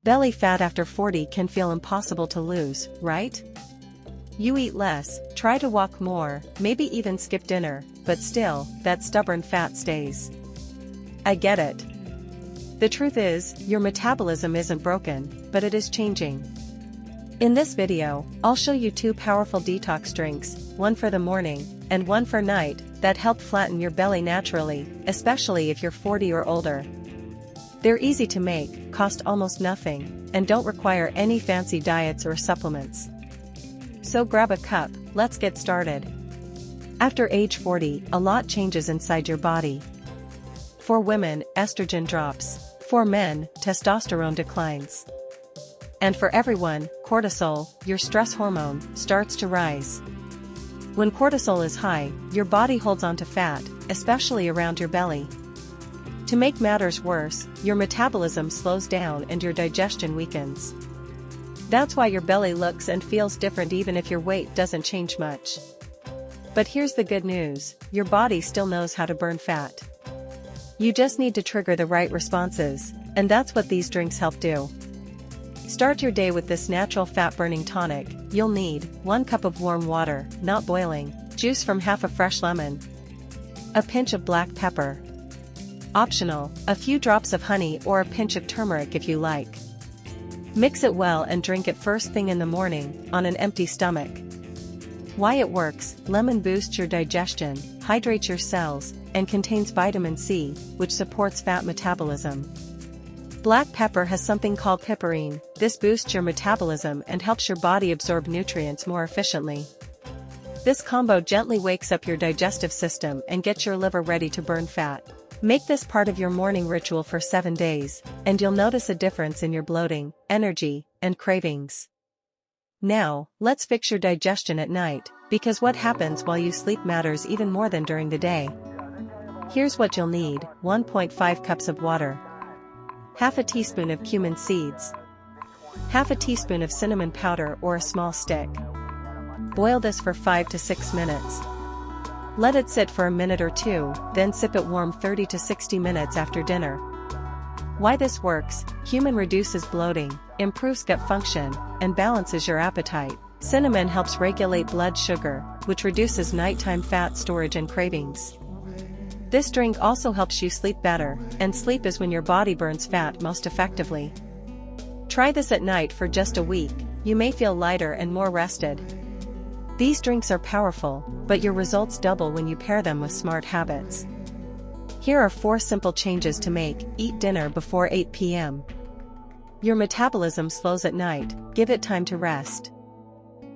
Belly fat after 40 can feel impossible to lose, right? You eat less, try to walk more, maybe even skip dinner, but still, that stubborn fat stays. I get it. The truth is, your metabolism isn't broken, but it is changing. In this video, I'll show you 2 powerful detox drinks, one for the morning, and one for night, that help flatten your belly naturally, especially if you're 40 or older. They're easy to make, cost almost nothing, and don't require any fancy diets or supplements. So grab a cup, let's get started. After age 40, a lot changes inside your body. For women, estrogen drops. For men, testosterone declines. And for everyone, cortisol, your stress hormone, starts to rise. When cortisol is high, your body holds onto fat, especially around your belly. To make matters worse, your metabolism slows down and your digestion weakens. That's why your belly looks and feels different even if your weight doesn't change much. But here's the good news, your body still knows how to burn fat. You just need to trigger the right responses, and that's what these drinks help do. Start your day with this natural fat-burning tonic. You'll need 1 cup of warm water, not boiling, juice from half a fresh lemon, a pinch of black pepper. Optional, a few drops of honey or a pinch of turmeric if you like. Mix it well and drink it first thing in the morning, on an empty stomach. Why it works: lemon boosts your digestion, hydrates your cells, and contains vitamin C, which supports fat metabolism. Black pepper has something called piperine. This boosts your metabolism and helps your body absorb nutrients more efficiently. This combo gently wakes up your digestive system and gets your liver ready to burn fat. Make this part of your morning ritual for 7 days, and you'll notice a difference in your bloating, energy, and cravings. Now, let's fix your digestion at night, because what happens while you sleep matters even more than during the day. Here's what you'll need: 1.5 cups of water, half a teaspoon of cumin seeds, half a teaspoon of cinnamon powder or a small stick. Boil this for 5 to 6 minutes. Let it sit for a minute or 2, then sip it warm 30 to 60 minutes after dinner. Why this works: cumin reduces bloating, improves gut function, and balances your appetite. Cinnamon helps regulate blood sugar, which reduces nighttime fat storage and cravings. This drink also helps you sleep better, and sleep is when your body burns fat most effectively. Try this at night for just a week, you may feel lighter and more rested. These drinks are powerful, but your results double when you pair them with smart habits. Here are 4 simple changes to make. Eat dinner before 8 p.m. Your metabolism slows at night, give it time to rest.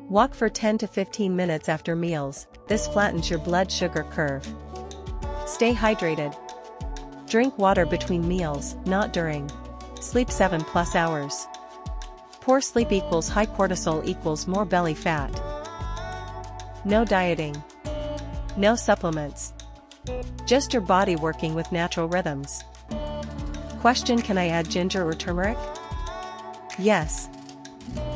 Walk for 10 to 15 minutes after meals, this flattens your blood sugar curve. Stay hydrated. Drink water between meals, not during. Sleep 7+ hours. Poor sleep equals high cortisol equals more belly fat. No dieting. No supplements. Just your body working with natural rhythms. Question: can I add ginger or turmeric? Yes.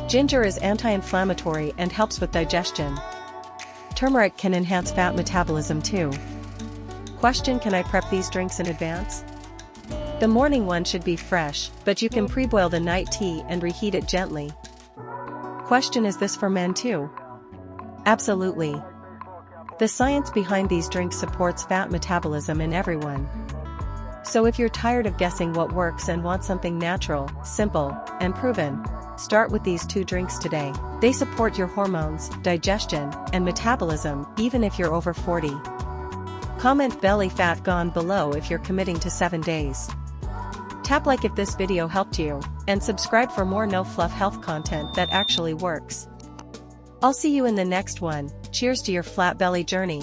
Ginger is anti-inflammatory and helps with digestion. Turmeric can enhance fat metabolism too. Question: can I prep these drinks in advance? The morning one should be fresh, but you can pre-boil the night tea and reheat it gently. Question: is this for men too? Absolutely. The science behind these drinks supports fat metabolism in everyone. So if you're tired of guessing what works and want something natural, simple, and proven, start with these 2 drinks today. They support your hormones, digestion, and metabolism, even if you're over 40. Comment belly fat gone below if you're committing to 7 days. Tap like if this video helped you, and subscribe for more no-fluff health content that actually works. I'll see you in the next one. Cheers to your flat belly journey.